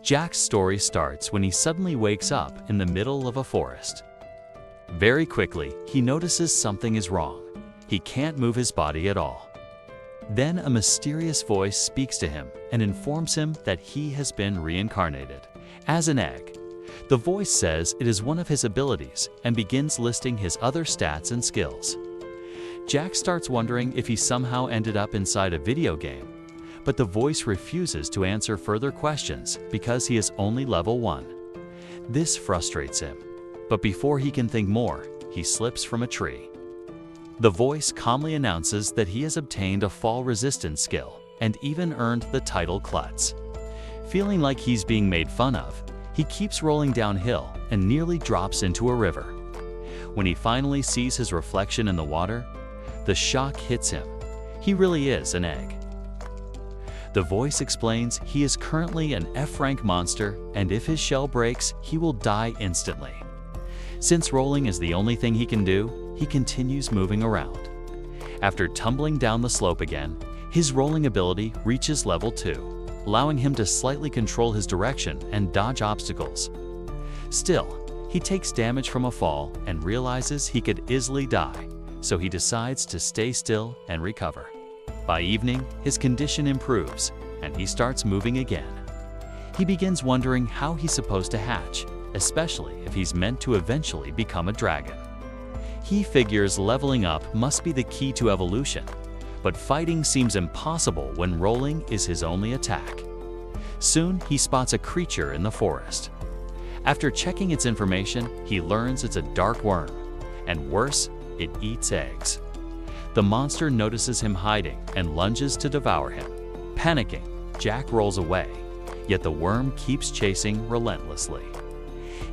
Jack's story starts when he suddenly wakes up in the middle of a forest. Very quickly, he notices something is wrong. He can't move his body at all. Then a mysterious voice speaks to him and informs him that he has been reincarnated as an egg. The voice says it is one of his abilities and begins listing his other stats and skills. Jack starts wondering if he somehow ended up inside a video game, but the voice refuses to answer further questions because he is only level 1. This frustrates him, but before he can think more, he slips from a tree. The voice calmly announces that he has obtained a fall resistance skill and even earned the title Klutz. Feeling like he's being made fun of, he keeps rolling downhill and nearly drops into a river. When he finally sees his reflection in the water, the shock hits him. He really is an egg. The voice explains he is currently an F-rank monster, and if his shell breaks, he will die instantly. Since rolling is the only thing he can do, he continues moving around. After tumbling down the slope again, his rolling ability reaches level 2, allowing him to slightly control his direction and dodge obstacles. Still, he takes damage from a fall and realizes he could easily die, so he decides to stay still and recover. By evening, his condition improves, and he starts moving again. He begins wondering how he's supposed to hatch, especially if he's meant to eventually become a dragon. He figures leveling up must be the key to evolution, but fighting seems impossible when rolling is his only attack. Soon, he spots a creature in the forest. After checking its information, he learns it's a dark worm, and worse, it eats eggs. The monster notices him hiding and lunges to devour him. Panicking, Jack rolls away, yet the worm keeps chasing relentlessly.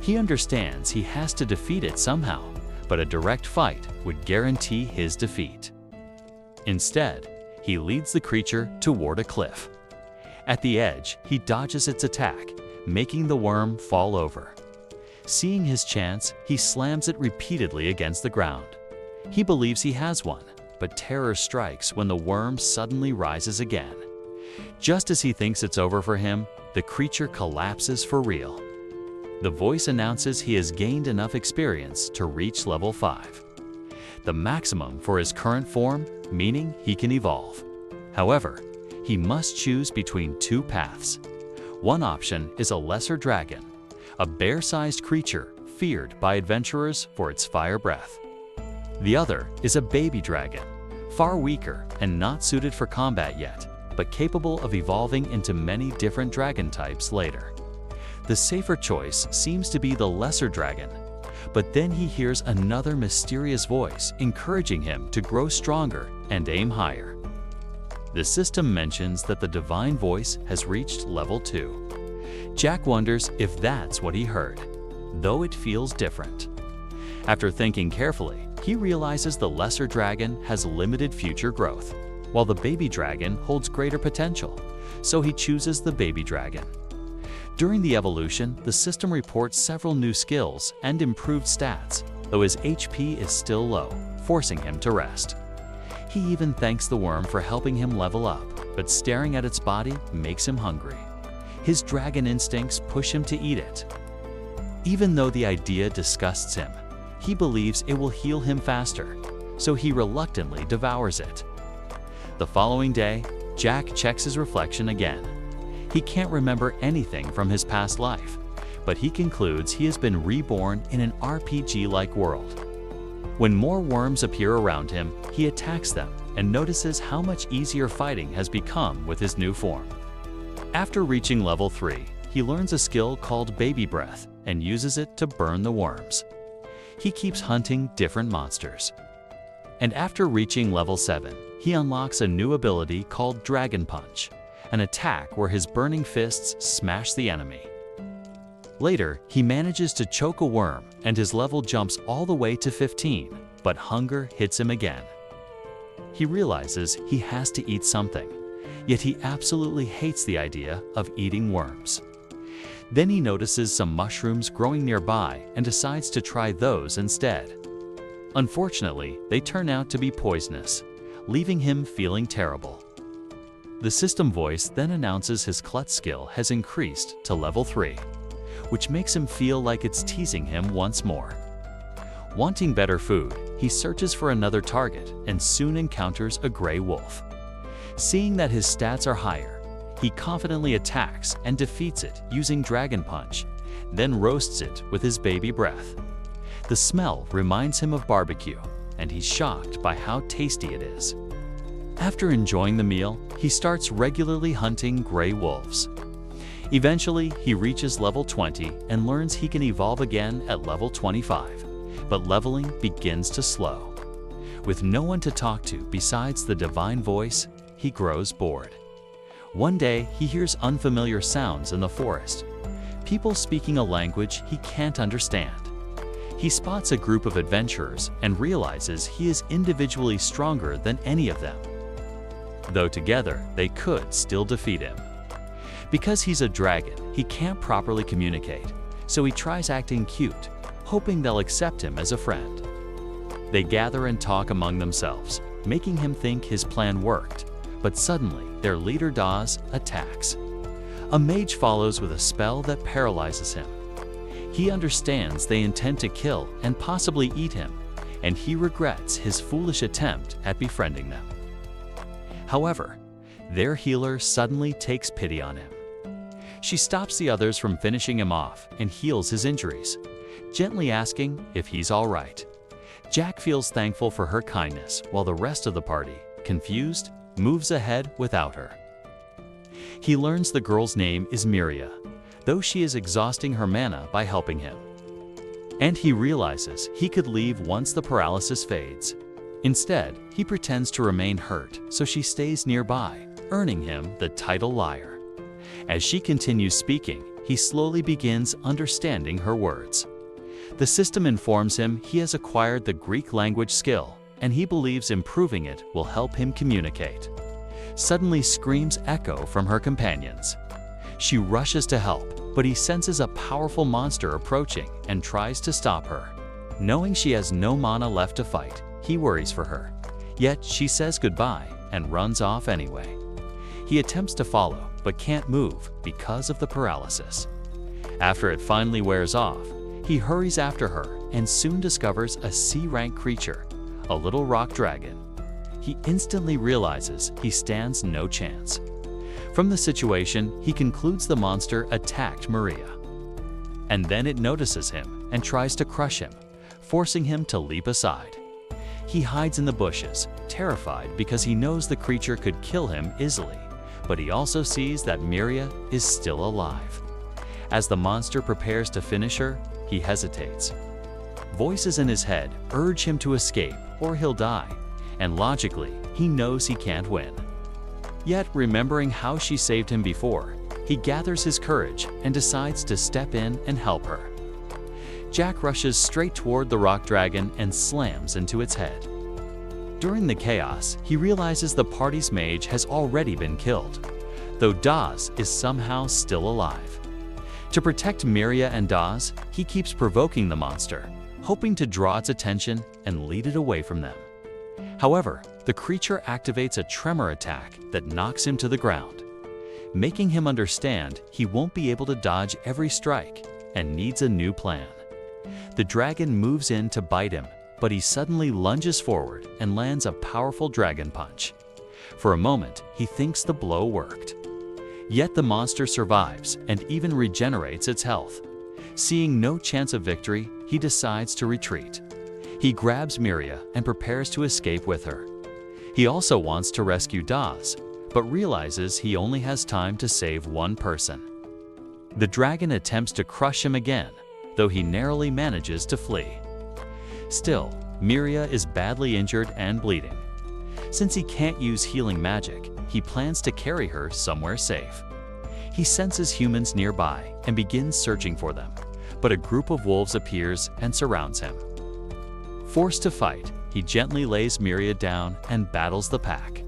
He understands he has to defeat it somehow, but a direct fight would guarantee his defeat. Instead, he leads the creature toward a cliff. At the edge, he dodges its attack, making the worm fall over. Seeing his chance, he slams it repeatedly against the ground. He believes he has won, but terror strikes when the worm suddenly rises again. Just as he thinks it's over for him, the creature collapses for real. The voice announces he has gained enough experience to reach level 5, the maximum for his current form, meaning he can evolve. However, he must choose between 2 paths. One option is a lesser dragon, a bear-sized creature feared by adventurers for its fire breath. The other is a baby dragon, far weaker and not suited for combat yet, but capable of evolving into many different dragon types later. The safer choice seems to be the lesser dragon, but then he hears another mysterious voice encouraging him to grow stronger and aim higher. The system mentions that the divine voice has reached level 2. Jack wonders if that's what he heard, though it feels different. After thinking carefully, he realizes the lesser dragon has limited future growth, while the baby dragon holds greater potential, so he chooses the baby dragon. During the evolution, the system reports several new skills and improved stats, though his HP is still low, forcing him to rest. He even thanks the worm for helping him level up, but staring at its body makes him hungry. His dragon instincts push him to eat it. Even though the idea disgusts him, he believes it will heal him faster, so he reluctantly devours it. The following day, Jack checks his reflection again. He can't remember anything from his past life, but he concludes he has been reborn in an RPG-like world. When more worms appear around him, he attacks them and notices how much easier fighting has become with his new form. After reaching level 3, he learns a skill called Baby Breath and uses it to burn the worms. He keeps hunting different monsters. And after reaching level 7, he unlocks a new ability called Dragon Punch, an attack where his burning fists smash the enemy. Later, he manages to choke a worm and his level jumps all the way to 15, but hunger hits him again. He realizes he has to eat something, yet he absolutely hates the idea of eating worms. Then he notices some mushrooms growing nearby and decides to try those instead. Unfortunately, they turn out to be poisonous, leaving him feeling terrible. The system voice then announces his klutz skill has increased to level 3, which makes him feel like it's teasing him once more. Wanting better food, he searches for another target and soon encounters a gray wolf. Seeing that his stats are higher, he confidently attacks and defeats it using Dragon Punch, then roasts it with his baby breath. The smell reminds him of barbecue, and he's shocked by how tasty it is. After enjoying the meal, he starts regularly hunting gray wolves. Eventually, he reaches level 20 and learns he can evolve again at level 25, but leveling begins to slow. With no one to talk to besides the divine voice, he grows bored. One day, he hears unfamiliar sounds in the forest, people speaking a language he can't understand. He spots a group of adventurers and realizes he is individually stronger than any of them. Though together, they could still defeat him. Because he's a dragon, he can't properly communicate, so he tries acting cute, hoping they'll accept him as a friend. They gather and talk among themselves, making him think his plan worked, but suddenly their leader Dawes attacks. A mage follows with a spell that paralyzes him. He understands they intend to kill and possibly eat him, and he regrets his foolish attempt at befriending them. However, their healer suddenly takes pity on him. She stops the others from finishing him off and heals his injuries, gently asking if he's all right. Jack feels thankful for her kindness while the rest of the party, confused, moves ahead without her. He learns the girl's name is Miria, though she is exhausting her mana by helping him. And he realizes he could leave once the paralysis fades. Instead, he pretends to remain hurt, so she stays nearby, earning him the title liar. As she continues speaking, he slowly begins understanding her words. The system informs him he has acquired the Greek language skill, and he believes improving it will help him communicate. Suddenly screams echo from her companions. She rushes to help, but he senses a powerful monster approaching and tries to stop her. Knowing she has no mana left to fight, he worries for her. Yet she says goodbye and runs off anyway. He attempts to follow, but can't move because of the paralysis. After it finally wears off, he hurries after her and soon discovers a C-rank creature, a little rock dragon. He instantly realizes he stands no chance. From the situation, he concludes the monster attacked Miria. And then it notices him and tries to crush him, forcing him to leap aside. He hides in the bushes, terrified because he knows the creature could kill him easily, but he also sees that Miria is still alive. As the monster prepares to finish her, he hesitates. Voices in his head urge him to escape or he'll die, and logically, he knows he can't win. Yet, remembering how she saved him before, he gathers his courage and decides to step in and help her. Jack rushes straight toward the rock dragon and slams into its head. During the chaos, he realizes the party's mage has already been killed, though Dawes is somehow still alive. To protect Miria and Dawes, he keeps provoking the monster, hoping to draw its attention and lead it away from them. However, the creature activates a tremor attack that knocks him to the ground, making him understand he won't be able to dodge every strike and needs a new plan. The dragon moves in to bite him, but he suddenly lunges forward and lands a powerful dragon punch. For a moment, he thinks the blow worked. Yet the monster survives and even regenerates its health. Seeing no chance of victory, he decides to retreat. He grabs Miria and prepares to escape with her. He also wants to rescue Dawes, but realizes he only has time to save one person. The dragon attempts to crush him again, though he narrowly manages to flee. Still, Miria is badly injured and bleeding. Since he can't use healing magic, he plans to carry her somewhere safe. He senses humans nearby and begins searching for them, but a group of wolves appears and surrounds him. Forced to fight, he gently lays Miria down and battles the pack.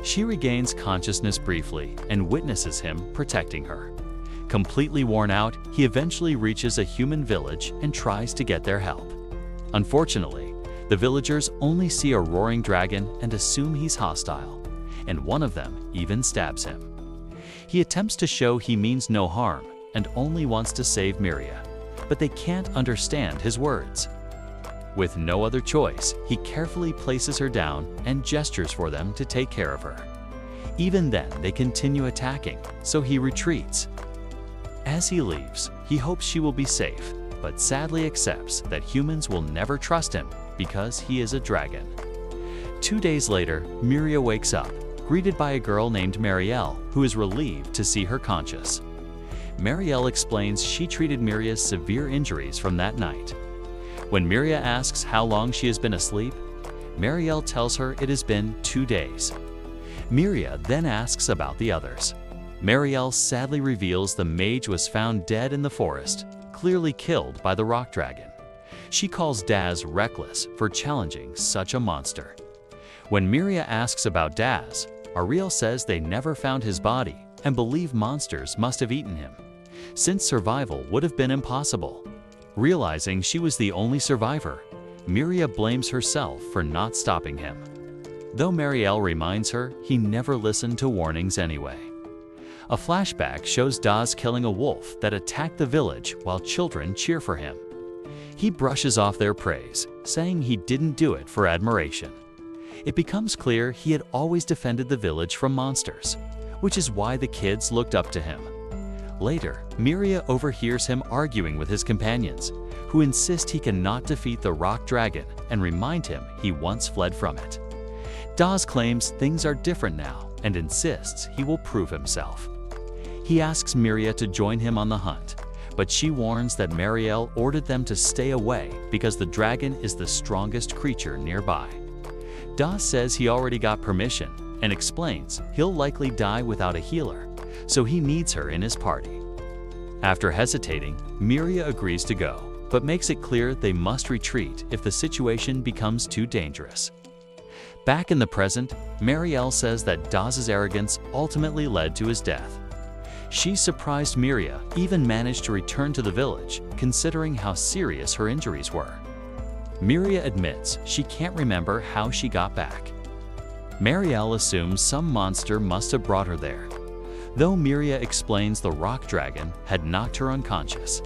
She regains consciousness briefly and witnesses him protecting her. Completely worn out, he eventually reaches a human village and tries to get their help. Unfortunately, the villagers only see a roaring dragon and assume he's hostile, and one of them even stabs him. He attempts to show he means no harm and only wants to save Miria, but they can't understand his words. With no other choice, he carefully places her down and gestures for them to take care of her. Even then, they continue attacking, so he retreats. As he leaves, he hopes she will be safe, but sadly accepts that humans will never trust him because he is a dragon. 2 days later, Miria wakes up, greeted by a girl named Marielle, who is relieved to see her conscious. Marielle explains she treated Miria's severe injuries from that night. When Miria asks how long she has been asleep, Marielle tells her it has been 2 days. Miria then asks about the others. Marielle sadly reveals the mage was found dead in the forest, clearly killed by the rock dragon. She calls Daz reckless for challenging such a monster. When Miria asks about Daz, Ariel says they never found his body and believe monsters must have eaten him, since survival would have been impossible. Realizing she was the only survivor, Miria blames herself for not stopping him. Though Marielle reminds her he never listened to warnings anyway. A flashback shows Daz killing a wolf that attacked the village while children cheer for him. He brushes off their praise, saying he didn't do it for admiration. It becomes clear he had always defended the village from monsters, which is why the kids looked up to him. Later, Miria overhears him arguing with his companions, who insist he cannot defeat the rock dragon and remind him he once fled from it. Daz claims things are different now and insists he will prove himself. He asks Miria to join him on the hunt, but she warns that Marielle ordered them to stay away because the dragon is the strongest creature nearby. Daz says he already got permission and explains he'll likely die without a healer, so he needs her in his party. After hesitating, Miria agrees to go, but makes it clear they must retreat if the situation becomes too dangerous. Back in the present, Marielle says that Daz's arrogance ultimately led to his death. She surprised Miria even managed to return to the village, considering how serious her injuries were. Miria admits she can't remember how she got back. Marielle assumes some monster must have brought her there, though Miria explains the rock dragon had knocked her unconscious.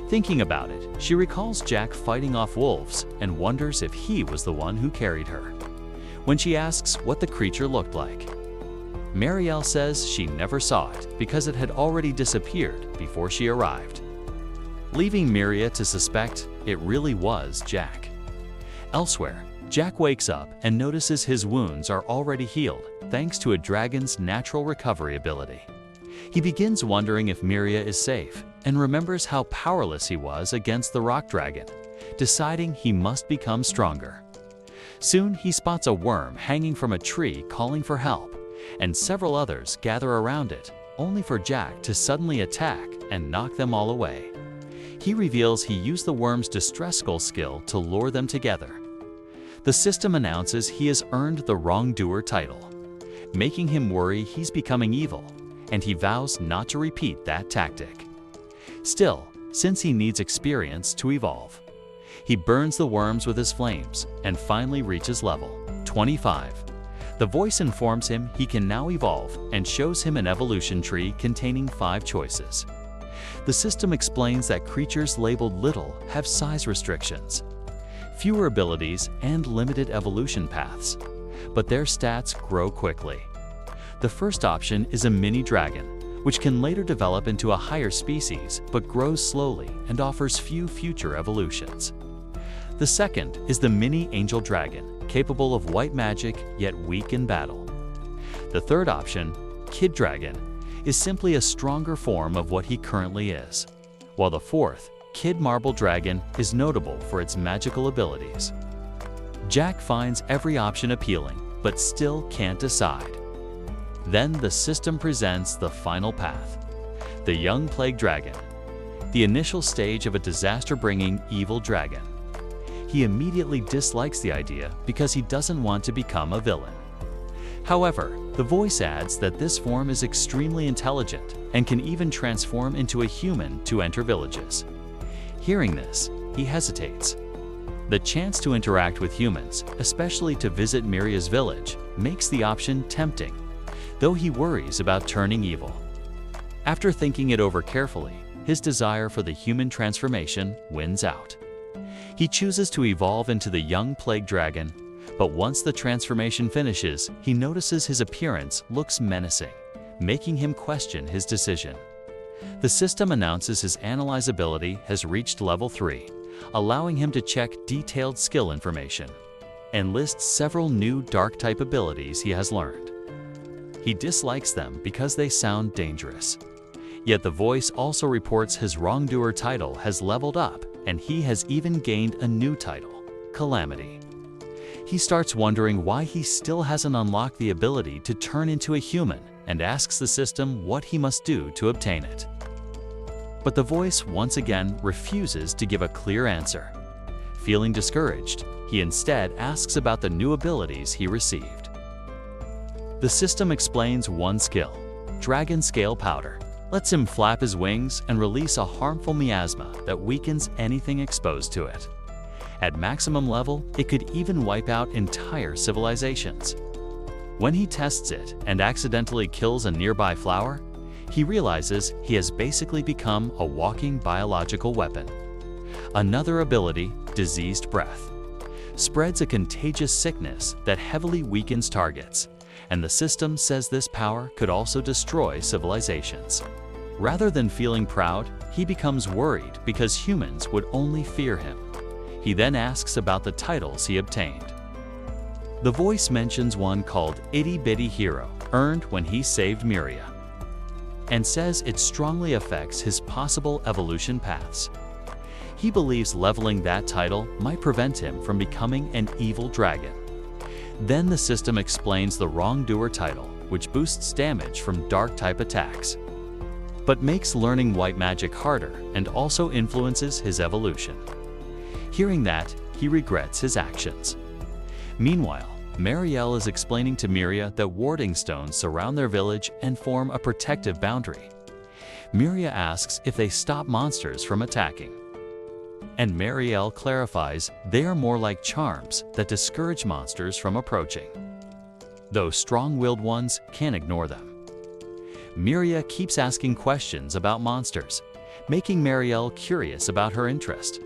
Thinking about it, she recalls Jack fighting off wolves and wonders if he was the one who carried her. When she asks what the creature looked like, Marielle says she never saw it because it had already disappeared before she arrived, leaving Miria to suspect it really was Jack. Elsewhere, Jack wakes up and notices his wounds are already healed thanks to a dragon's natural recovery ability. He begins wondering if Miria is safe and remembers how powerless he was against the rock dragon, deciding he must become stronger. Soon he spots a worm hanging from a tree calling for help, and several others gather around it, only for Jack to suddenly attack and knock them all away. He reveals he used the worm's distress skull skill to lure them together. The system announces he has earned the wrongdoer title, making him worry he's becoming evil, and he vows not to repeat that tactic. Still, since he needs experience to evolve, he burns the worms with his flames and finally reaches level 25. The voice informs him he can now evolve and shows him an evolution tree containing 5 choices. The system explains that creatures labeled little have size restrictions, fewer abilities, and limited evolution paths, but their stats grow quickly. The first option is a mini dragon, which can later develop into a higher species but grows slowly and offers few future evolutions. The second is the mini angel dragon, capable of white magic yet weak in battle. The third option, Kid Dragon, is simply a stronger form of what he currently is, while the fourth, Kid Marble Dragon, is notable for its magical abilities. Jack finds every option appealing, but still can't decide. Then the system presents the final path, the Young Plague Dragon, the initial stage of a disaster-bringing evil dragon. He immediately dislikes the idea because he doesn't want to become a villain. However, the voice adds that this form is extremely intelligent and can even transform into a human to enter villages. Hearing this, he hesitates. The chance to interact with humans, especially to visit Miria's village, makes the option tempting, though he worries about turning evil. After thinking it over carefully, his desire for the human transformation wins out. He chooses to evolve into the young plague dragon, but once the transformation finishes, he notices his appearance looks menacing, making him question his decision. The system announces his analyze ability has reached level 3, allowing him to check detailed skill information, and lists several new dark-type abilities he has learned. He dislikes them because they sound dangerous. Yet the voice also reports his wrongdoer title has leveled up, and he has even gained a new title, Calamity. He starts wondering why he still hasn't unlocked the ability to turn into a human, and asks the system what he must do to obtain it. But the voice once again refuses to give a clear answer. Feeling discouraged, he instead asks about the new abilities he received. The system explains one skill, Dragon Scale Powder, lets him flap his wings and release a harmful miasma that weakens anything exposed to it. At maximum level, it could even wipe out entire civilizations. When he tests it and accidentally kills a nearby flower, he realizes he has basically become a walking biological weapon. Another ability, Diseased Breath, spreads a contagious sickness that heavily weakens targets, and the system says this power could also destroy civilizations. Rather than feeling proud, he becomes worried because humans would only fear him. He then asks about the titles he obtained. The voice mentions one called Itty Bitty Hero, earned when he saved Miria, and says it strongly affects his possible evolution paths. He believes leveling that title might prevent him from becoming an evil dragon. Then the system explains the wrongdoer title, which boosts damage from dark-type attacks, but makes learning white magic harder and also influences his evolution. Hearing that, he regrets his actions. Meanwhile, Marielle is explaining to Miria that warding stones surround their village and form a protective boundary. Miria asks if they stop monsters from attacking, and Marielle clarifies they are more like charms that discourage monsters from approaching, though strong-willed ones can't ignore them. Miria keeps asking questions about monsters, making Marielle curious about her interest.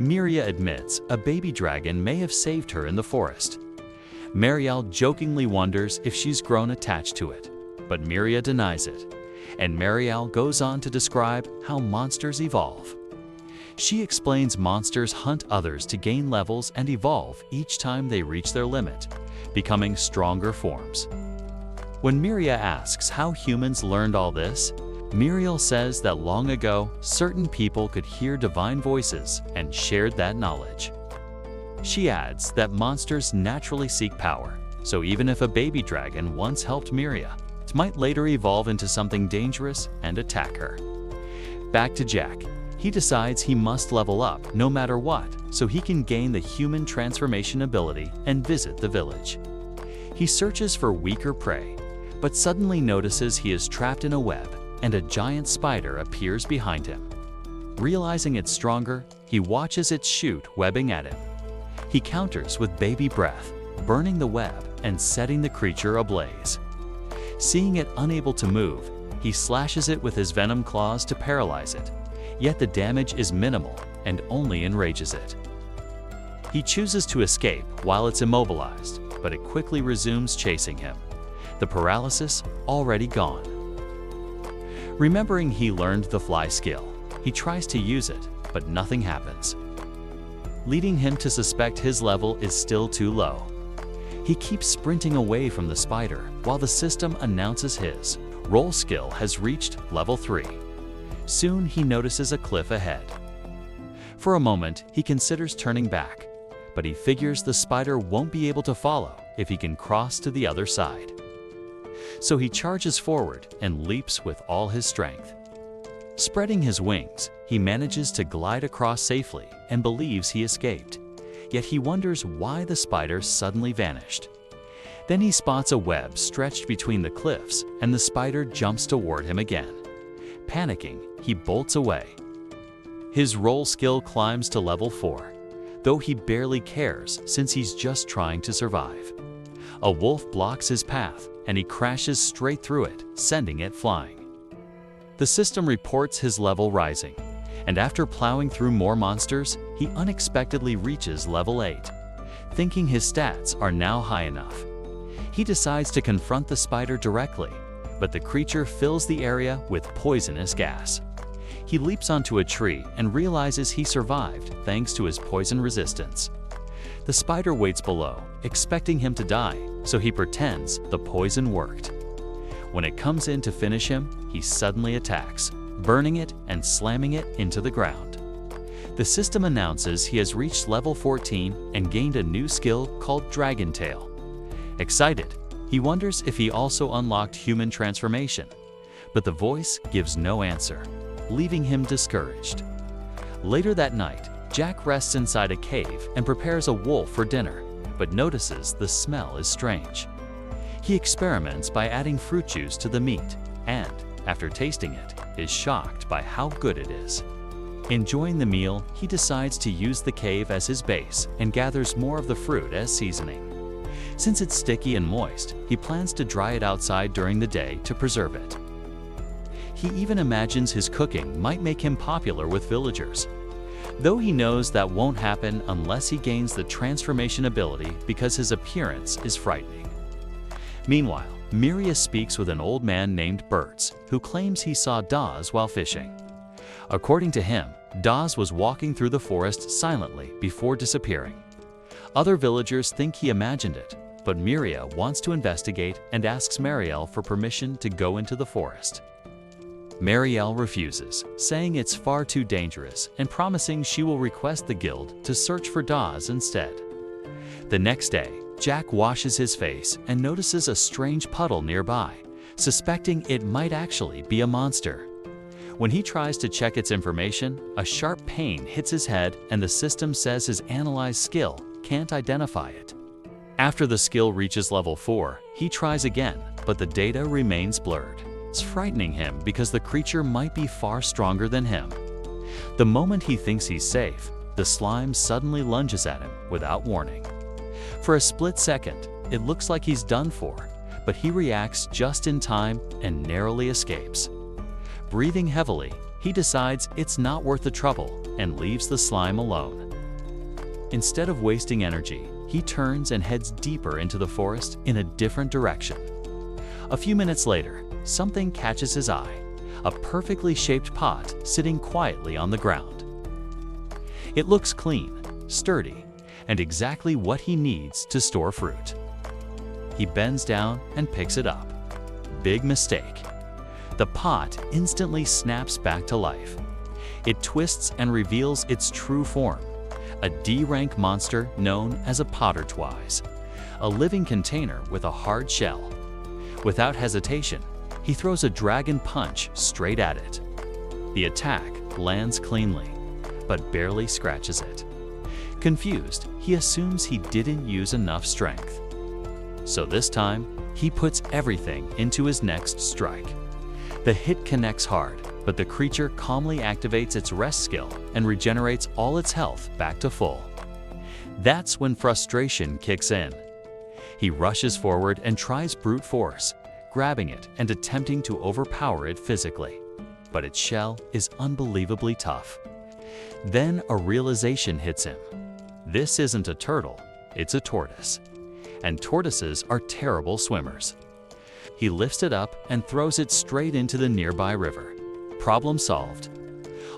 Miria admits a baby dragon may have saved her in the forest. Marielle jokingly wonders if she's grown attached to it, but Miria denies it, and Marielle goes on to describe how monsters evolve. She explains monsters hunt others to gain levels and evolve each time they reach their limit, becoming stronger forms. When Miria asks how humans learned all this, Muriel says that long ago, certain people could hear divine voices and shared that knowledge. She adds that monsters naturally seek power, so even if a baby dragon once helped Miria, it might later evolve into something dangerous and attack her. Back to Jack. He decides he must level up no matter what, so he can gain the human transformation ability and visit the village. He searches for weaker prey, but suddenly notices he is trapped in a web and a giant spider appears behind him. Realizing it's stronger, he watches it shoot webbing at him. He counters with baby breath, burning the web and setting the creature ablaze. Seeing it unable to move, he slashes it with his venom claws to paralyze it, yet the damage is minimal and only enrages it. He chooses to escape while it's immobilized, but it quickly resumes chasing him, the paralysis already gone. Remembering he learned the fly skill, he tries to use it, but nothing happens, leading him to suspect his level is still too low. He keeps sprinting away from the spider while the system announces his roll skill has reached level 3. Soon he notices a cliff ahead. For a moment, he considers turning back, but he figures the spider won't be able to follow if he can cross to the other side. So he charges forward and leaps with all his strength. Spreading his wings, he manages to glide across safely and believes he escaped, yet he wonders why the spider suddenly vanished. Then he spots a web stretched between the cliffs and the spider jumps toward him again. Panicking, he bolts away. His roll skill climbs to level 4. though he barely cares since he's just trying to survive. A wolf blocks his path, and he crashes straight through it, sending it flying. The system reports his level rising, and after plowing through more monsters, he unexpectedly reaches level 8. Thinking his stats are now high enough, he decides to confront the spider directly, but the creature fills the area with poisonous gas. He leaps onto a tree and realizes he survived thanks to his poison resistance. The spider waits below, expecting him to die, so he pretends the poison worked. When it comes in to finish him, he suddenly attacks, burning it and slamming it into the ground. The system announces he has reached level 14 and gained a new skill called Dragon Tail. Excited, he wonders if he also unlocked human transformation, but the voice gives no answer, leaving him discouraged. Later that night, Jack rests inside a cave and prepares a wolf for dinner, but notices the smell is strange. He experiments by adding fruit juice to the meat and, after tasting it, is shocked by how good it is. Enjoying the meal, he decides to use the cave as his base and gathers more of the fruit as seasoning. Since it's sticky and moist, he plans to dry it outside during the day to preserve it. He even imagines his cooking might make him popular with villagers, though he knows that won't happen unless he gains the transformation ability because his appearance is frightening. Meanwhile, Miria speaks with an old man named Bertz, who claims he saw Dawes while fishing. According to him, Dawes was walking through the forest silently before disappearing. Other villagers think he imagined it, but Miria wants to investigate and asks Marielle for permission to go into the forest. Marielle refuses, saying it's far too dangerous and promising she will request the guild to search for Dawes instead. The next day, Jack washes his face and notices a strange puddle nearby, suspecting it might actually be a monster. When he tries to check its information, a sharp pain hits his head and the system says his analyze skill can't identify it. After the skill reaches level 4, he tries again, but the data remains blurred. It's frightening him because the creature might be far stronger than him. The moment he thinks he's safe, the slime suddenly lunges at him without warning. For a split second, it looks like he's done for, but he reacts just in time and narrowly escapes. Breathing heavily, he decides it's not worth the trouble and leaves the slime alone. Instead of wasting energy, he turns and heads deeper into the forest in a different direction. A few minutes later, something catches his eye, a perfectly shaped pot sitting quietly on the ground. It looks clean, sturdy, and exactly what he needs to store fruit. He bends down and picks it up. Big mistake. The pot instantly snaps back to life. It twists and reveals its true form, a D-rank monster known as a pottertwise, a living container with a hard shell. Without hesitation, he throws a dragon punch straight at it. The attack lands cleanly, but barely scratches it. Confused, he assumes he didn't use enough strength. So this time, he puts everything into his next strike. The hit connects hard, but the creature calmly activates its rest skill and regenerates all its health back to full. That's when frustration kicks in. He rushes forward and tries brute force, grabbing it and attempting to overpower it physically. But its shell is unbelievably tough. Then a realization hits him. This isn't a turtle, it's a tortoise. And tortoises are terrible swimmers. He lifts it up and throws it straight into the nearby river. Problem solved.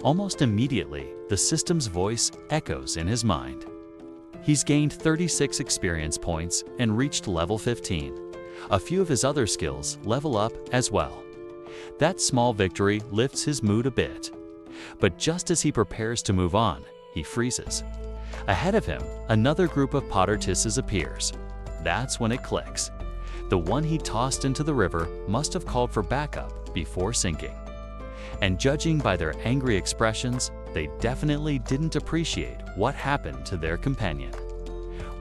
Almost immediately, the system's voice echoes in his mind. He's gained 36 experience points and reached level 15. A few of his other skills level up as well. That small victory lifts his mood a bit. But just as he prepares to move on, he freezes. Ahead of him, another group of pottertisses appears. That's when it clicks. The one he tossed into the river must have called for backup before sinking. And judging by their angry expressions, they definitely didn't appreciate what happened to their companion.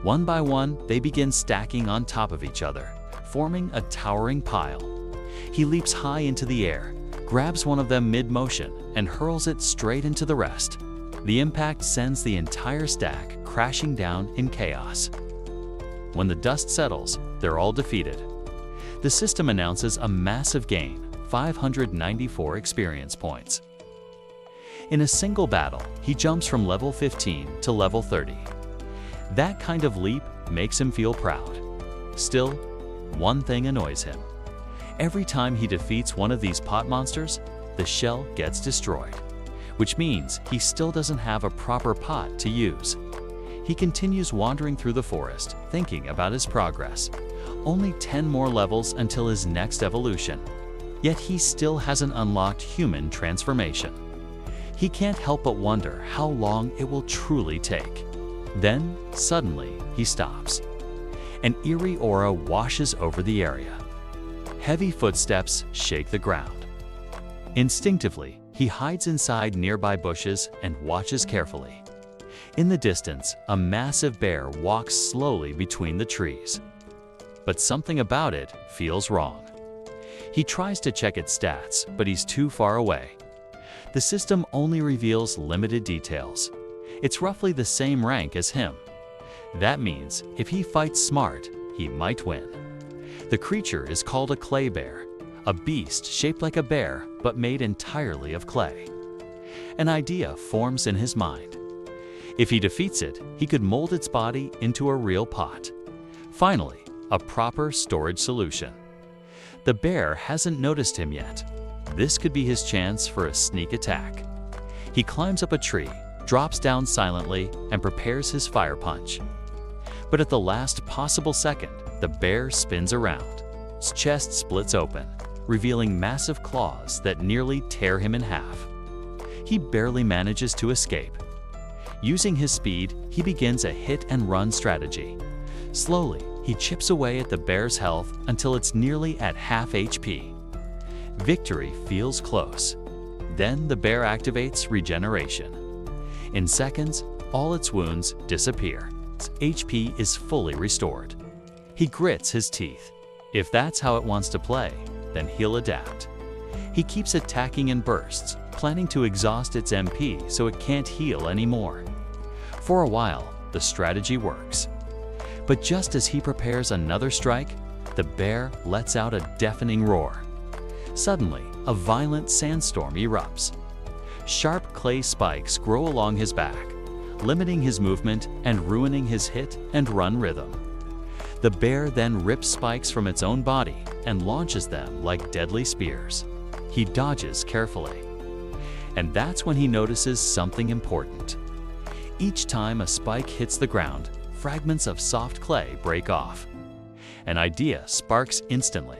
One by one, they begin stacking on top of each other, forming a towering pile. He leaps high into the air, grabs one of them mid-motion, and hurls it straight into the rest. The impact sends the entire stack crashing down in chaos. When the dust settles, they're all defeated. The system announces a massive gain, 594 experience points. In a single battle, he jumps from level 15 to level 30. That kind of leap makes him feel proud. Still, one thing annoys him. Every time he defeats one of these pot monsters, the shell gets destroyed, which means he still doesn't have a proper pot to use. He continues wandering through the forest, thinking about his progress. Only 10 more levels until his next evolution. Yet he still hasn't unlocked human transformation. He can't help but wonder how long it will truly take. Then, suddenly, he stops. An eerie aura washes over the area. Heavy footsteps shake the ground. Instinctively, he hides inside nearby bushes and watches carefully. In the distance, a massive bear walks slowly between the trees. But something about it feels wrong. He tries to check its stats, but he's too far away. The system only reveals limited details. It's roughly the same rank as him. That means if he fights smart, he might win. The creature is called a clay bear, a beast shaped like a bear but made entirely of clay. An idea forms in his mind. If he defeats it, he could mold its body into a real pot. Finally, a proper storage solution. The bear hasn't noticed him yet. This could be his chance for a sneak attack. He climbs up a tree, drops down silently, and prepares his fire punch. But at the last possible second, the bear spins around. Its chest splits open, revealing massive claws that nearly tear him in half. He barely manages to escape. Using his speed, he begins a hit-and-run strategy. Slowly, he chips away at the bear's health until it's nearly at half HP. Victory feels close. Then the bear activates regeneration. In seconds, all its wounds disappear. Its HP is fully restored. He grits his teeth. If that's how it wants to play, then he'll adapt. He keeps attacking in bursts, planning to exhaust its MP so it can't heal anymore. For a while, the strategy works. But just as he prepares another strike, the bear lets out a deafening roar. Suddenly, a violent sandstorm erupts. Sharp clay spikes grow along his back, limiting his movement and ruining his hit-and-run rhythm. The bear then rips spikes from its own body and launches them like deadly spears. He dodges carefully. And that's when he notices something important. Each time a spike hits the ground, fragments of soft clay break off. An idea sparks instantly.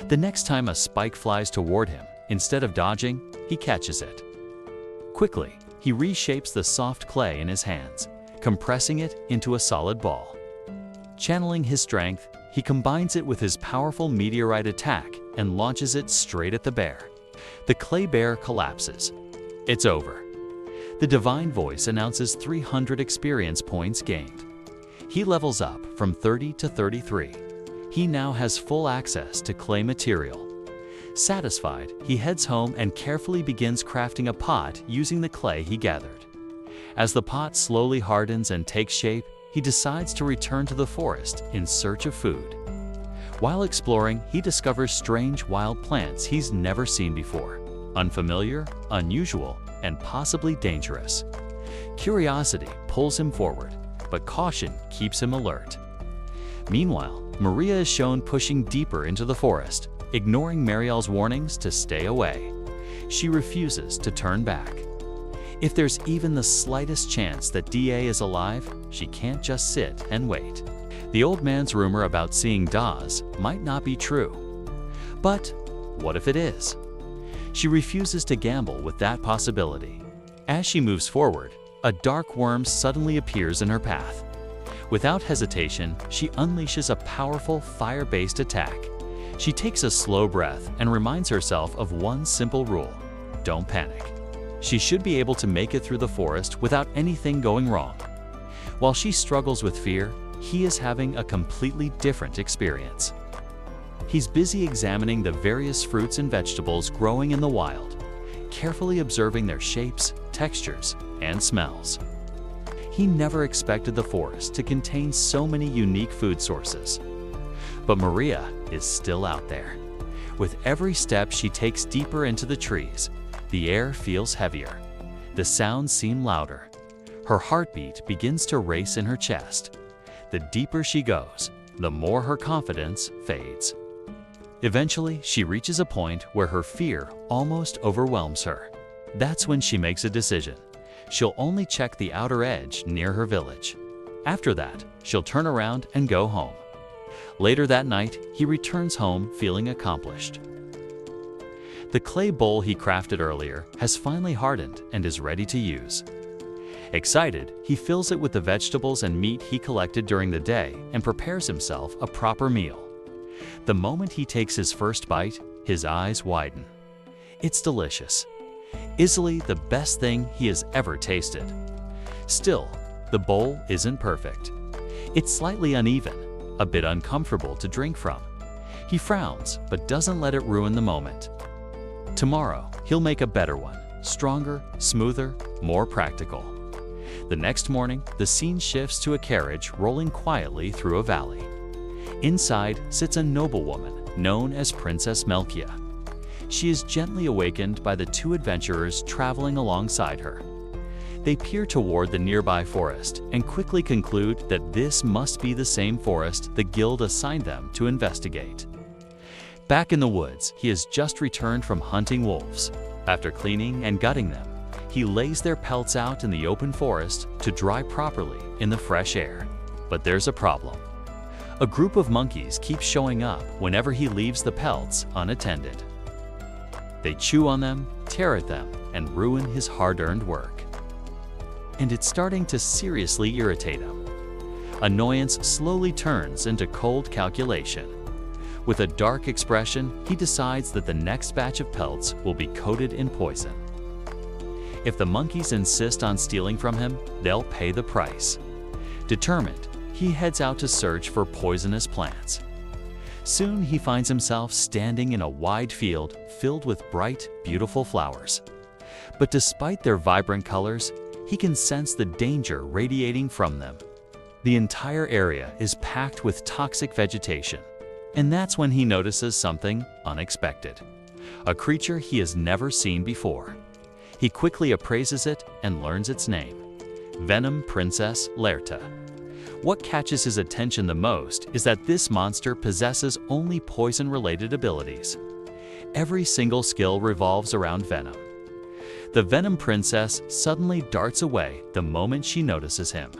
The next time a spike flies toward him, instead of dodging, he catches it. Quickly, he reshapes the soft clay in his hands, compressing it into a solid ball. Channeling his strength, he combines it with his powerful meteorite attack and launches it straight at the bear. The clay bear collapses. It's over. The divine voice announces 300 experience points gained. He levels up from 30 to 33. He now has full access to clay material. Satisfied, he heads home and carefully begins crafting a pot using the clay he gathered. As the pot slowly hardens and takes shape, he decides to return to the forest in search of food. While exploring, he discovers strange wild plants he's never seen before. Unfamiliar, unusual, and possibly dangerous. Curiosity pulls him forward, but caution keeps him alert. Meanwhile, Miria is shown pushing deeper into the forest, ignoring Mariel's warnings to stay away. She refuses to turn back. If there's even the slightest chance that DA is alive, she can't just sit and wait. The old man's rumor about seeing Daz might not be true. But what if it is? She refuses to gamble with that possibility. As she moves forward, a dark worm suddenly appears in her path. Without hesitation, she unleashes a powerful fire-based attack. She takes a slow breath and reminds herself of one simple rule: don't panic. She should be able to make it through the forest without anything going wrong. While she struggles with fear, he is having a completely different experience. He's busy examining the various fruits and vegetables growing in the wild, carefully observing their shapes, textures, and smells. He never expected the forest to contain so many unique food sources. But Miria is still out there. With every step she takes deeper into the trees, the air feels heavier. The sounds seem louder. Her heartbeat begins to race in her chest. The deeper she goes, the more her confidence fades. Eventually, she reaches a point where her fear almost overwhelms her. That's when she makes a decision. She'll only check the outer edge near her village. After that, she'll turn around and go home. Later that night, he returns home feeling accomplished. The clay bowl he crafted earlier has finally hardened and is ready to use. Excited, he fills it with the vegetables and meat he collected during the day and prepares himself a proper meal. The moment he takes his first bite, his eyes widen. It's delicious. Easily the best thing he has ever tasted. Still, the bowl isn't perfect. It's slightly uneven, a bit uncomfortable to drink from. He frowns, but doesn't let it ruin the moment. Tomorrow, he'll make a better one, stronger, smoother, more practical. The next morning, the scene shifts to a carriage rolling quietly through a valley. Inside sits a noblewoman known as Princess Melkia. She is gently awakened by the two adventurers traveling alongside her. They peer toward the nearby forest and quickly conclude that this must be the same forest the guild assigned them to investigate. Back in the woods, he has just returned from hunting wolves. After cleaning and gutting them, he lays their pelts out in the open forest to dry properly in the fresh air. But there's a problem. A group of monkeys keeps showing up whenever he leaves the pelts unattended. They chew on them, tear at them, and ruin his hard-earned work. And it's starting to seriously irritate him. Annoyance slowly turns into cold calculation. With a dark expression, he decides that the next batch of pelts will be coated in poison. If the monkeys insist on stealing from him, they'll pay the price. Determined, he heads out to search for poisonous plants. Soon he finds himself standing in a wide field filled with bright, beautiful flowers. But despite their vibrant colors, he can sense the danger radiating from them. The entire area is packed with toxic vegetation, and that's when he notices something unexpected. A creature he has never seen before. He quickly appraises it and learns its name: Venom Princess Lerta. What catches his attention the most is that this monster possesses only poison-related abilities. Every single skill revolves around venom. The Venom Princess suddenly darts away the moment she notices him.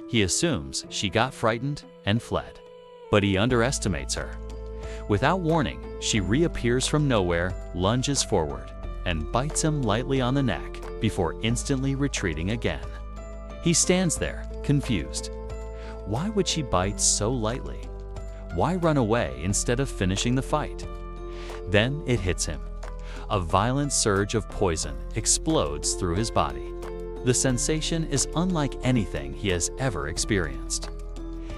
He assumes she got frightened and fled, but he underestimates her. Without warning, she reappears from nowhere, lunges forward, and bites him lightly on the neck before instantly retreating again. He stands there, confused. Why would she bite so lightly? Why run away instead of finishing the fight? Then it hits him. A violent surge of poison explodes through his body. The sensation is unlike anything he has ever experienced.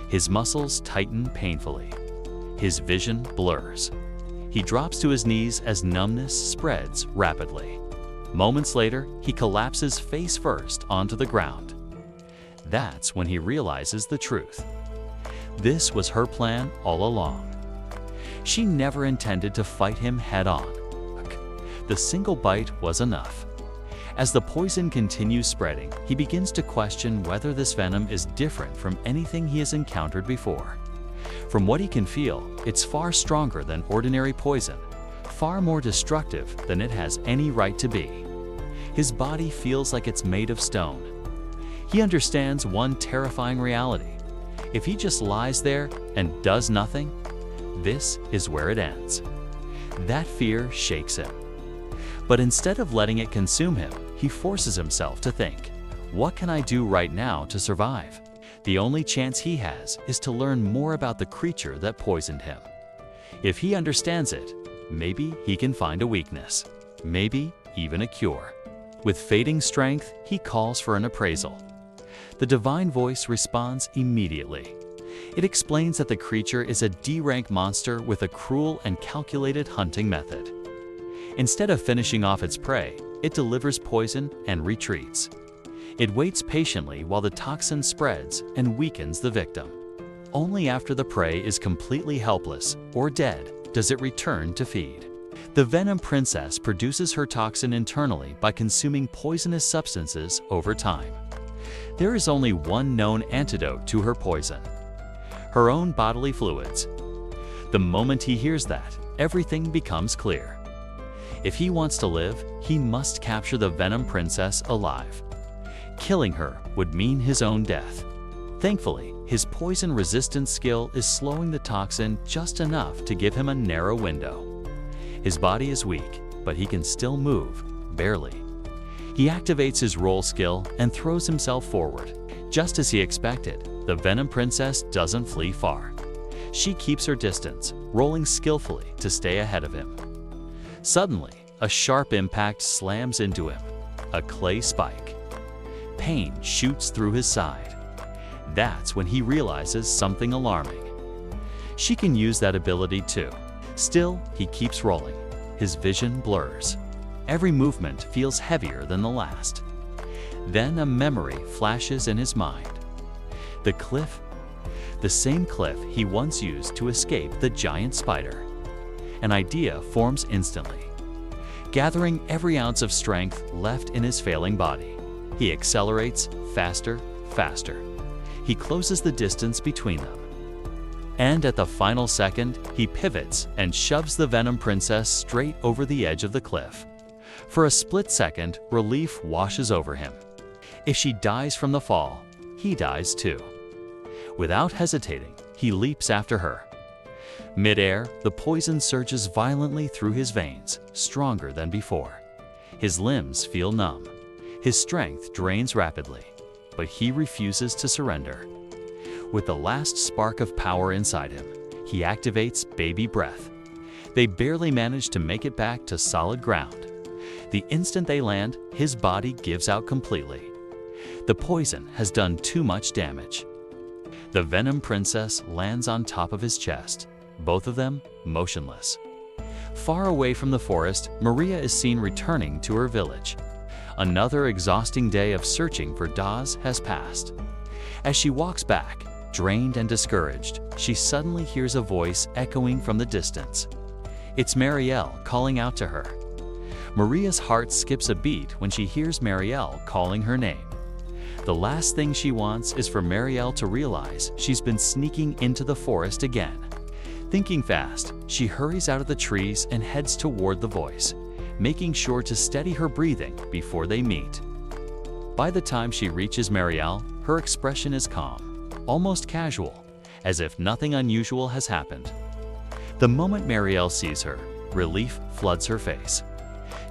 His muscles tighten painfully. His vision blurs. He drops to his knees as numbness spreads rapidly. Moments later, he collapses face first onto the ground. That's when he realizes the truth. This was her plan all along. She never intended to fight him head-on. The single bite was enough. As the poison continues spreading, he begins to question whether this venom is different from anything he has encountered before. From what he can feel, it's far stronger than ordinary poison, far more destructive than it has any right to be. His body feels like it's made of stone. He understands one terrifying reality. If he just lies there and does nothing, this is where it ends. That fear shakes him. But instead of letting it consume him, he forces himself to think, what can I do right now to survive? The only chance he has is to learn more about the creature that poisoned him. If he understands it, maybe he can find a weakness, maybe even a cure. With fading strength, he calls for an appraisal. The divine voice responds immediately. It explains that the creature is a D-rank monster with a cruel and calculated hunting method. Instead of finishing off its prey, it delivers poison and retreats. It waits patiently while the toxin spreads and weakens the victim. Only after the prey is completely helpless or dead does it return to feed. The venom princess produces her toxin internally by consuming poisonous substances over time. There is only one known antidote to her poison: her own bodily fluids. The moment he hears that, everything becomes clear. If he wants to live, he must capture the venom princess alive. Killing her would mean his own death. Thankfully, his poison resistance skill is slowing the toxin just enough to give him a narrow window. His body is weak, but he can still move, barely. He activates his roll skill and throws himself forward. Just as he expected, the venom princess doesn't flee far. She keeps her distance, rolling skillfully to stay ahead of him. Suddenly, a sharp impact slams into him, a clay spike. Pain shoots through his side. That's when he realizes something alarming. She can use that ability too. Still, he keeps rolling. His vision blurs. Every movement feels heavier than the last. Then a memory flashes in his mind. The cliff. The same cliff he once used to escape the giant spider. An idea forms instantly. Gathering every ounce of strength left in his failing body, he accelerates faster, faster. He closes the distance between them. And at the final second, he pivots and shoves the venom princess straight over the edge of the cliff. For a split second, relief washes over him. If she dies from the fall, he dies too. Without hesitating, he leaps after her. Mid-air, the poison surges violently through his veins, stronger than before. His limbs feel numb. His strength drains rapidly, but he refuses to surrender. With the last spark of power inside him, he activates baby breath. They barely manage to make it back to solid ground. The instant they land, his body gives out completely. The poison has done too much damage. The venom princess lands on top of his chest, both of them motionless. Far away from the forest, Miria is seen returning to her village. Another exhausting day of searching for Daz has passed. As she walks back, drained and discouraged, she suddenly hears a voice echoing from the distance. It's Marielle calling out to her. Maria's heart skips a beat when she hears Marielle calling her name. The last thing she wants is for Marielle to realize she's been sneaking into the forest again. Thinking fast, she hurries out of the trees and heads toward the voice, making sure to steady her breathing before they meet. By the time she reaches Marielle, her expression is calm, almost casual, as if nothing unusual has happened. The moment Marielle sees her, relief floods her face.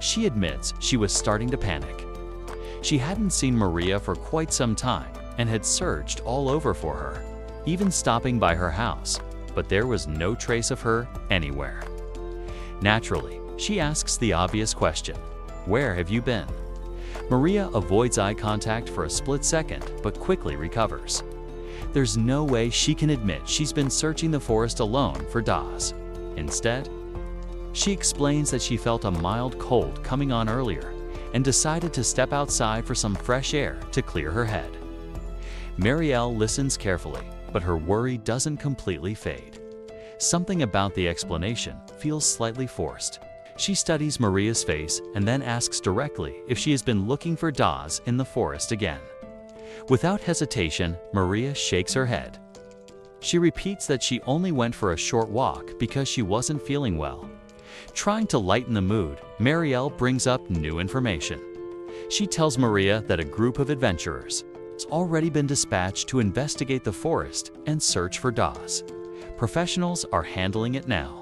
She admits she was starting to panic. She hadn't seen Miria for quite some time and had searched all over for her, even stopping by her house, but there was no trace of her anywhere. Naturally, she asks the obvious question, "Where have you been?" Miria avoids eye contact for a split second, but quickly recovers. There's no way she can admit she's been searching the forest alone for Daz. Instead, she explains that she felt a mild cold coming on earlier and decided to step outside for some fresh air to clear her head. Marielle listens carefully, but her worry doesn't completely fade. Something about the explanation feels slightly forced. She studies Maria's face and then asks directly if she has been looking for Daz in the forest again. Without hesitation, Miria shakes her head. She repeats that she only went for a short walk because she wasn't feeling well. Trying to lighten the mood, Marielle brings up new information. She tells Miria that a group of adventurers has already been dispatched to investigate the forest and search for Daz. Professionals are handling it now.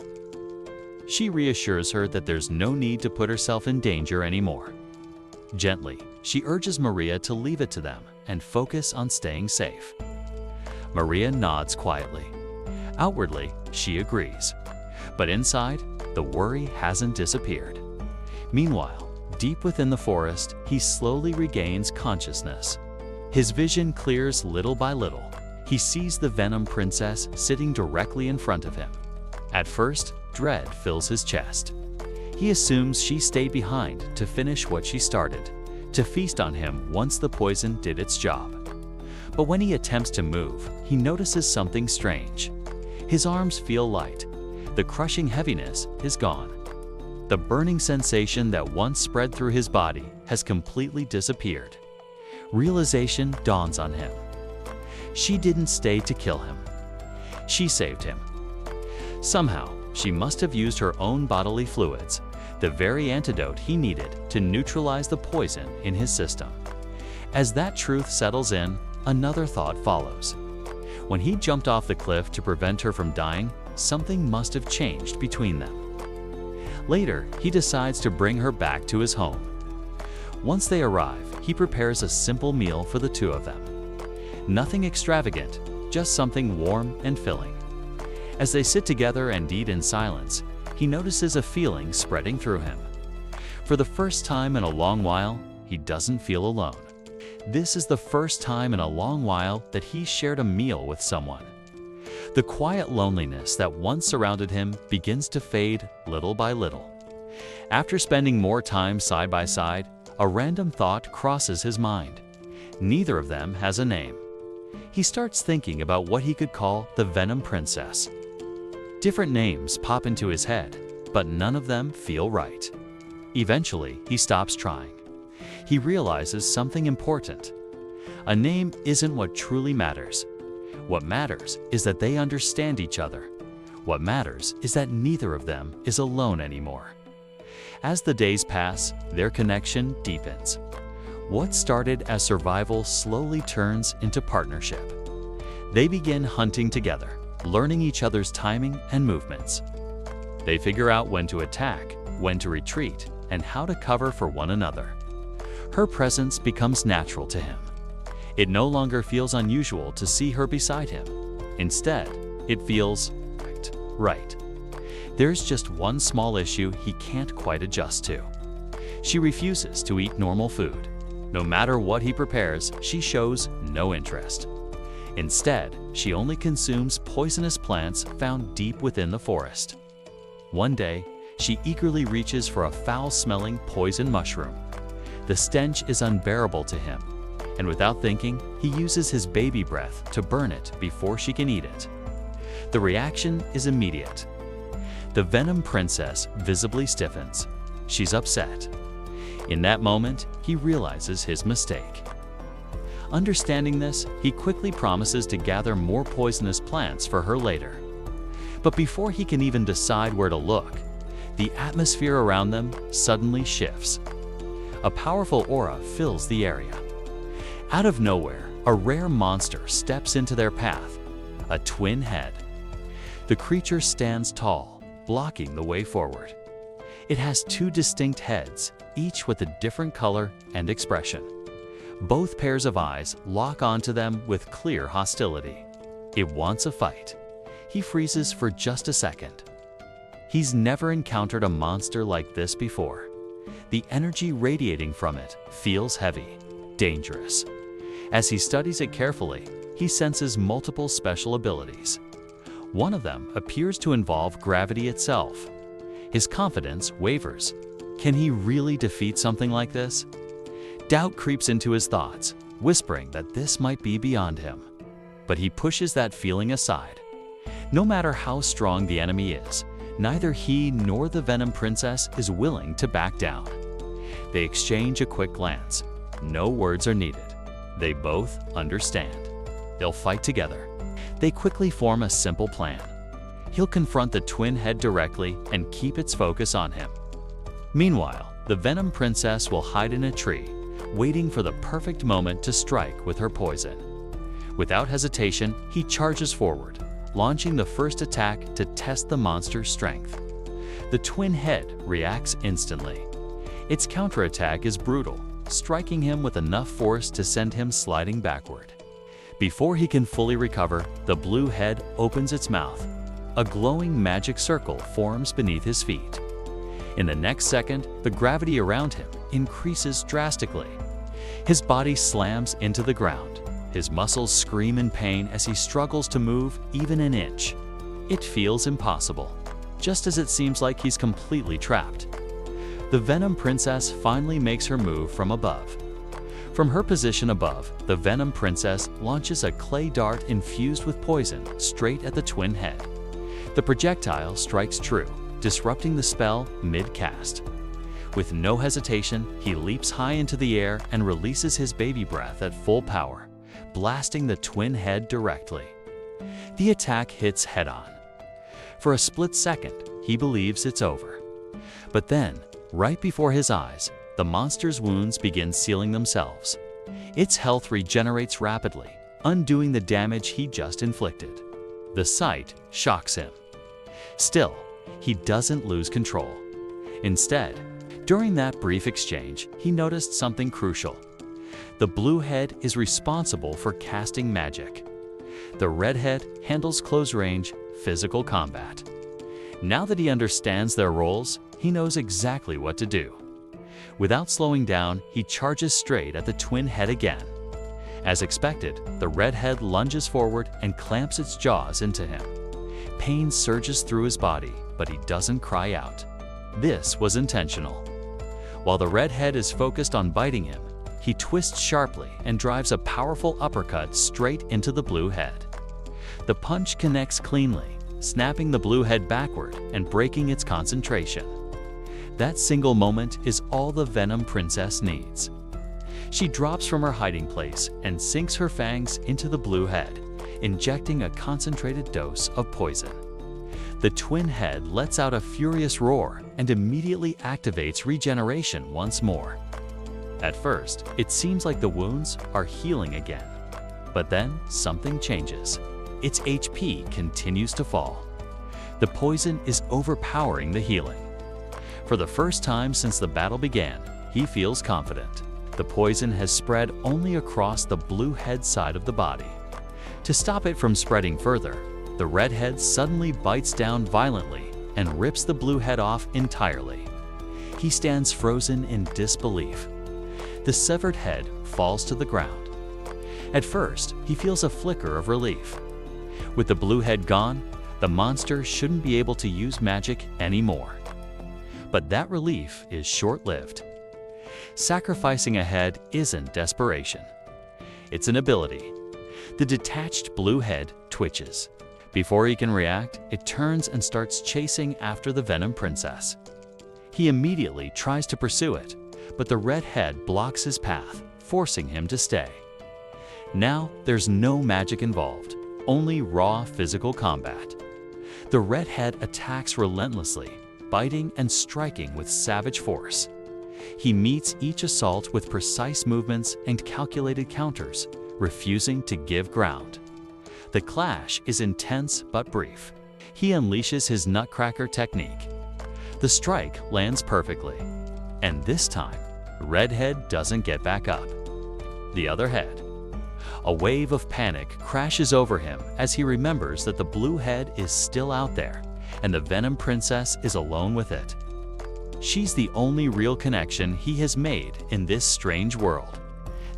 She reassures her that there's no need to put herself in danger anymore. Gently, she urges Miria to leave it to them and focus on staying safe. Miria nods quietly. Outwardly, she agrees. But inside, the worry hasn't disappeared. Meanwhile, deep within the forest, he slowly regains consciousness. His vision clears little by little. He sees the venom princess sitting directly in front of him. At first, dread fills his chest. He assumes she stayed behind to finish what she started, to feast on him once the poison did its job. But when he attempts to move, he notices something strange. His arms feel light. The crushing heaviness is gone. The burning sensation that once spread through his body has completely disappeared. Realization dawns on him. She didn't stay to kill him. She saved him. Somehow, she must have used her own bodily fluids, the very antidote he needed to neutralize the poison in his system. As that truth settles in, another thought follows. When he jumped off the cliff to prevent her from dying, something must have changed between them. Later, he decides to bring her back to his home. Once they arrive, he prepares a simple meal for the two of them. Nothing extravagant, just something warm and filling. As they sit together and eat in silence, he notices a feeling spreading through him. For the first time in a long while, he doesn't feel alone. This is the first time in a long while that he shared a meal with someone. The quiet loneliness that once surrounded him begins to fade little by little. After spending more time side by side, a random thought crosses his mind. Neither of them has a name. He starts thinking about what he could call the Venom Princess. Different names pop into his head, but none of them feel right. Eventually, he stops trying. He realizes something important. A name isn't what truly matters. What matters is that they understand each other. What matters is that neither of them is alone anymore. As the days pass, their connection deepens. What started as survival slowly turns into partnership. They begin hunting together, learning each other's timing and movements. They figure out when to attack, when to retreat, and how to cover for one another. Her presence becomes natural to him. It no longer feels unusual to see her beside him. Instead, it feels right. There's just one small issue he can't quite adjust to. She refuses to eat normal food. No matter what he prepares, she shows no interest. Instead, she only consumes poisonous plants found deep within the forest. One day, she eagerly reaches for a foul-smelling poison mushroom. The stench is unbearable to him, and without thinking, he uses his baby breath to burn it before she can eat it. The reaction is immediate. The Venom Princess visibly stiffens. She's upset. In that moment, he realizes his mistake. Understanding this, he quickly promises to gather more poisonous plants for her later. But before he can even decide where to look, the atmosphere around them suddenly shifts. A powerful aura fills the area. Out of nowhere, a rare monster steps into their path, a twin head. The creature stands tall, blocking the way forward. It has two distinct heads, each with a different color and expression. Both pairs of eyes lock onto them with clear hostility. It wants a fight. He freezes for just a second. He's never encountered a monster like this before. The energy radiating from it feels heavy, dangerous. As he studies it carefully, he senses multiple special abilities. One of them appears to involve gravity itself. His confidence wavers. Can he really defeat something like this? Doubt creeps into his thoughts, whispering that this might be beyond him. But he pushes that feeling aside. No matter how strong the enemy is, neither he nor the Venom Princess is willing to back down. They exchange a quick glance. No words are needed. They both understand. They'll fight together. They quickly form a simple plan. He'll confront the twin head directly and keep its focus on him. Meanwhile, the Venom Princess will hide in a tree, waiting for the perfect moment to strike with her poison. Without hesitation, he charges forward, launching the first attack to test the monster's strength. The twin head reacts instantly. Its counterattack is brutal, striking him with enough force to send him sliding backward. Before he can fully recover, the blue head opens its mouth. A glowing magic circle forms beneath his feet. In the next second, the gravity around him increases drastically. His body slams into the ground. His muscles scream in pain as he struggles to move even an inch. It feels impossible, just as it seems like he's completely trapped. the Venom Princess finally makes her move from above. From her position above, the Venom Princess launches a clay dart infused with poison straight at the twin head. The projectile strikes true, disrupting the spell mid-cast. With no hesitation, he leaps high into the air and releases his baby breath at full power, blasting the twin head directly. The attack hits head-on. For a split second, he believes it's over. But then, right before his eyes, the monster's wounds begin sealing themselves. Its health regenerates rapidly, undoing the damage he just inflicted. The sight shocks him. Still, he doesn't lose control. Instead, during that brief exchange, he noticed something crucial. The blue head is responsible for casting magic. The red head handles close-range, physical combat. Now that he understands their roles, he knows exactly what to do. Without slowing down, he charges straight at the twin head again. As expected, the red head lunges forward and clamps its jaws into him. Pain surges through his body, but he doesn't cry out. This was intentional. While the red head is focused on biting him, he twists sharply and drives a powerful uppercut straight into the blue head. The punch connects cleanly, snapping the blue head backward and breaking its concentration. That single moment is all the Venom Princess needs. She drops from her hiding place and sinks her fangs into the blue head, injecting a concentrated dose of poison. The twin head lets out a furious roar and immediately activates regeneration once more. At first, it seems like the wounds are healing again. But then something changes. Its HP continues to fall. The poison is overpowering the healing. For the first time since the battle began, he feels confident. The poison has spread only across the blue head side of the body. To stop it from spreading further, the red head suddenly bites down violently and rips the blue head off entirely. He stands frozen in disbelief. The severed head falls to the ground. At first, he feels a flicker of relief. With the blue head gone, the monster shouldn't be able to use magic anymore. But that relief is short-lived. Sacrificing a head isn't desperation. It's an ability. The detached blue head twitches. Before he can react, it turns and starts chasing after the Venom Princess. He immediately tries to pursue it, but the red head blocks his path, forcing him to stay. Now, there's no magic involved, only raw physical combat. The red head attacks relentlessly, biting and striking with savage force. He meets each assault with precise movements and calculated counters, refusing to give ground. The clash is intense but brief. He unleashes his nutcracker technique. The strike lands perfectly. And this time, Redhead doesn't get back up. The other head. A wave of panic crashes over him as he remembers that the blue head is still out there, and the Venom Princess is alone with it. She's the only real connection he has made in this strange world,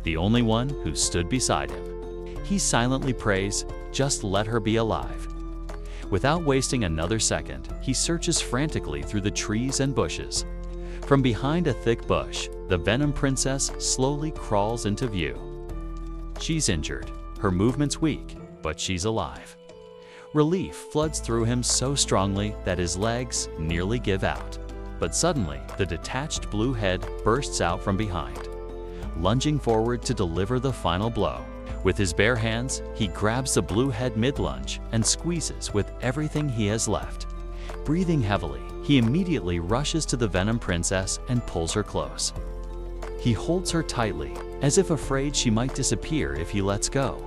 the only one who stood beside him. He silently prays, just let her be alive. Without wasting another second, he searches frantically through the trees and bushes. From behind a thick bush, the Venom Princess slowly crawls into view. She's injured, her movement's weak, but she's alive. Relief floods through him so strongly that his legs nearly give out. But suddenly, the detached blue head bursts out from behind, lunging forward to deliver the final blow. With his bare hands, he grabs the blue head mid-lunge and squeezes with everything he has left. Breathing heavily, he immediately rushes to the Venom Princess and pulls her close. He holds her tightly, as if afraid she might disappear if he lets go.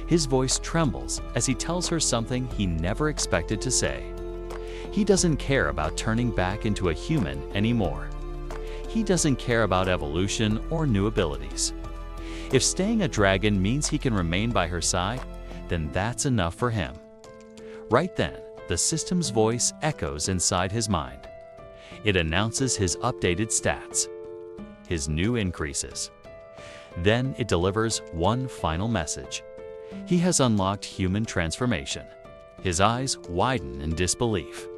His voice trembles as he tells her something he never expected to say. He doesn't care about turning back into a human anymore. He doesn't care about evolution or new abilities. If staying a dragon means he can remain by her side, then that's enough for him. Right then, the system's voice echoes inside his mind. It announces his updated stats, his new increases. Then it delivers one final message. He has unlocked human transformation. His eyes widen in disbelief.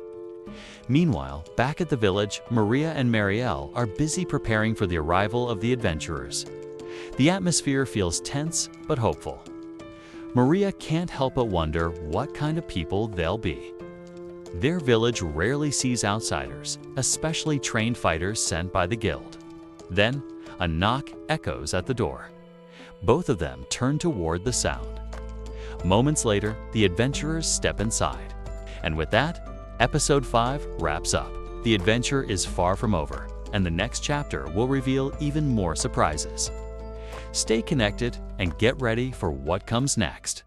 Meanwhile, back at the village, Maria and Marielle are busy preparing for the arrival of the adventurers. The atmosphere feels tense but hopeful. Maria can't help but wonder what kind of people they'll be. Their village rarely sees outsiders, especially trained fighters sent by the guild. Then, a knock echoes at the door. Both of them turn toward the sound. Moments later, the adventurers step inside. And with that, Episode 5 wraps up. The adventure is far from over, and the next chapter will reveal even more surprises. Stay connected and get ready for what comes next.